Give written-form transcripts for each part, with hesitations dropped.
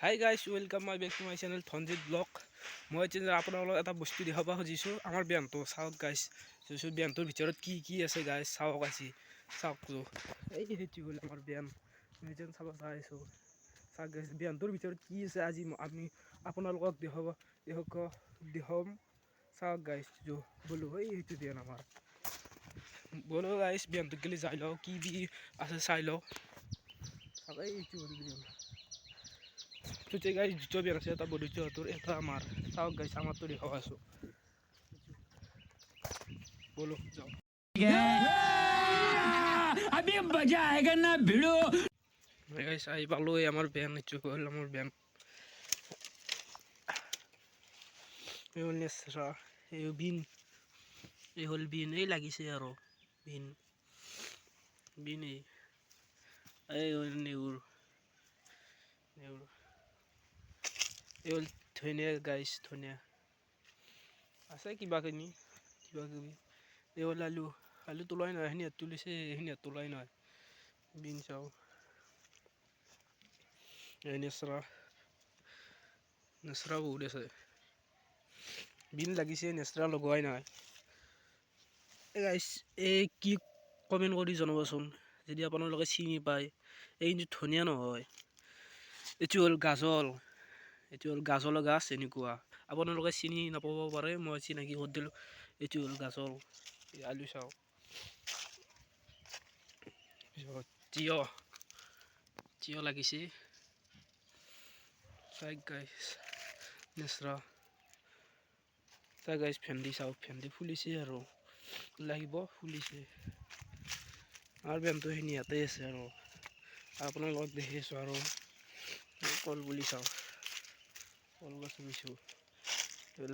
High guys welcome my back to my channel Dhanjit blog. মই আপোনালোকক এটা বস্তু দেখাব খুজিছোঁ। আমাৰ বেনটো চাওক গাইজ, বেনটোৰ ভিতৰত কি কি আছে গাইজ চাওক। আজি চাওক এই সেইটো হ'ল আমাৰ বেন, যেন চাব চাইছোঁ। চাওক গাইজ বেনটোৰ ভিতৰত কি আছে আজি আমি আপোনালোকক দেখাম। চাওক গাইজ বোলো সেইটো বেন আমাৰ বোলো গাইজ বেনটোত গেলি যাই লওঁ কি আছে চাই লওঁ। চাওক এইটো হ'ল বেন। তুই গাইজ দুটো বেন আছে, এটা বড়িটো তোর এটা আমার। চাওক গাইজ আমার তো দেখাও আছো বলো যাও। अभी मजा आएगा ना भिड़ो। गाइस आई पालो আমার বেন ইচ্ছু হল আমার বেন এই হল নেসরা এই বিন এই হল বিন এই লাগিছে আৰু বিন বিন এই হল নেউর নেউর এই হল ধনিয়া গাইস ধনিয়া আছে কিবা কিবি এই হল আলু আলু তোলাই নহয় সেইখিনি তুলিছে সেইখিনি তোলাই নহয় বিন চাও এই নেসরা নেসরা বহুত আছে বিন লাগিছে নেসরা লগোৱাই নাই। গাইস এই কি কমেন্ট কৰি জনাবচোন যদি আপোনালোকে চিনি পায়। এই কিন্তু ধনিয়া নহয়, এইটো হ'ল গাজল। এইটো হ'ল গাজলৰ গাছ এনেকুৱা। আপোনালোকে চিনি নাপাব পাৰে, মই চিনাকি কৰি দিলোঁ। এইটো হ'ল গাজল। আলু চাওঁ, তিয়হ তিয়হ লাগিছে চাই গাইছ নেচৰা। চাই গাইছ ভেন্দি চাওঁ, ভেন্দি ফুলিছে আৰু লাগিব ফুলিছে। আৰু বেনটো সেইখিনি ইয়াতে আছে আৰু আপোনালোকক দেখি আছোঁ। আৰু কল বুলি চাওঁ, কলগছ ৰুইছোঁ।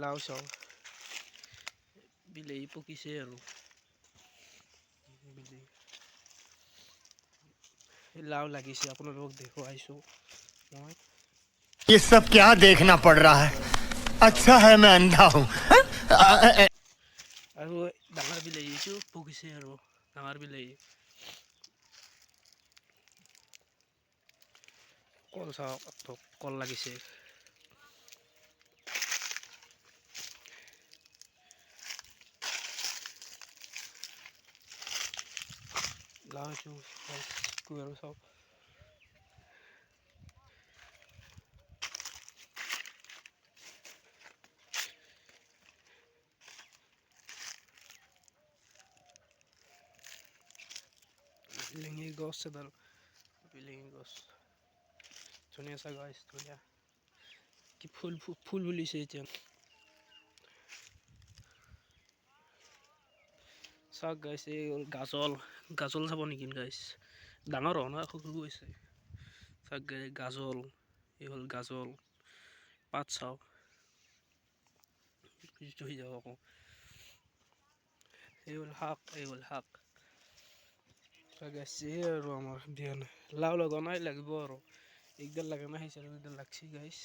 লাও চাওঁ, বিলাহী পকিছে আৰু লাও লাগিছে আপোনালোকক দেখুৱাইছোঁ মই। ये सब क्या देखना पड़ रहा है? अच्छा है मैं अंधा हूँ। আৰু ডাঙৰ বিলাহীটো পকিছে আৰু ডাঙৰ বিলাহী। কল চাওক, কল লাগিছে। লাও আৰু চাওক বিলাহী গছ এডাল, বিলাহী গছ ধুনীয়া চা গাইছ ধুনীয়া কি ফুল ফুলিছে এতিয়া। চাওক গাইছ এই হ'ল গাজল। গাজল চাব নেকি গাইছ? ডাঙৰ হোৱা নাই, সৰু হৈছে। চাওক গাজল, এই হ'ল গাজল পাত চাওক হৈ যাব আকৌ। এই হ'ল শাক, এই হ'ল শাক। এই আৰু আমাৰ বিয়ান লাও লগা নাই, লাগিব আৰু একডাল লাগা নাই সেই চাৰিডাল লাগছি গাইছ।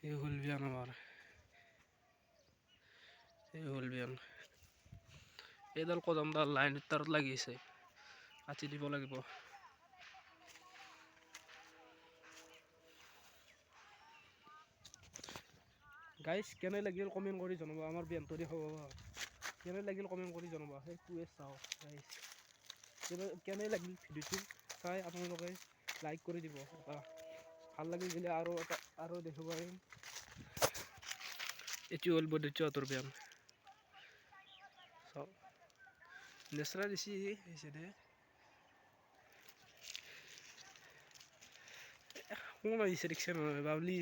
এই হ'ল বিয়ান আমাৰ, এই হ'ল বিয়ান। এইডাল কদমডাল লাইন তাৰত লাগিছে, কাটি দিব লাগিব। গাইছ কেনে লাগিল কমেণ্ট কৰি জনাব। আমাৰ বেনটো দেখাব কেনে লাগিল কমেণ্ট কৰি জনাব। সেইটোৱে চাওঁ গাইছ, কেনে লাগিল ভিডিঅ'টো চাই আপোনালোকে লাইক কৰি দিব। এটা ভাল লাগি গ'লে আৰু দেখিব পাৰিম। এইটো হ'ল বদ্ৰচুৱাটোৰ বেন চাওক, নেচৰা দিছি হৈছে দে কোন আহিছে ৰিক্সা নহয় বাবলি।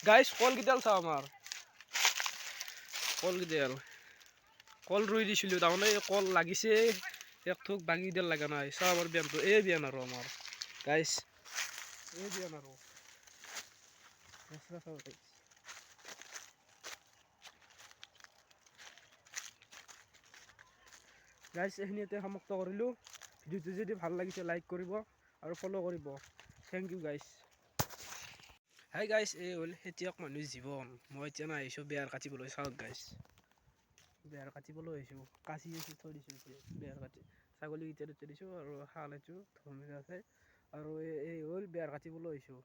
গাইছ কলকেইডাল চাওঁ, আমাৰ কলকেইডাল কল ৰুই দিছিলোঁ তাৰমানে কল লাগিছে এক থোক, বাকীডাল লগা নাই। চাওঁ আমাৰ বেনটো, এই বেন আৰু আমাৰ গাইছ এই বেন আৰু গাইছ এইখিনিতে সমাপ্ত কৰিলোঁ। ভিডিঅ'টো যদি ভাল লাগিছে লাইক কৰিব আৰু ফ'ল' কৰিব। থেংক ইউ গাইছ। হাই গাইছ এই হ'ল খেতিয়ক মানুহৰ জীৱন। মই এতিয়া আহিছোঁ বেৰ কাটিবলৈ। চাওক গাইছ বেৰ কাটিবলৈ আহিছোঁ, কাচি থৈ দিছোঁ এতিয়া বেৰ কাটি। ছাগলী এতিয়া দিছোঁ আৰু শাল এইটো ধুনীয়া আছে আৰু এই হ'ল বেৰ কাটিবলৈ আহিছোঁ।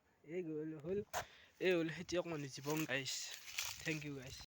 এই হ'ল খেতিয়ক মানুহ জীৱন গাইছ। থেংক ইউ গাইছ।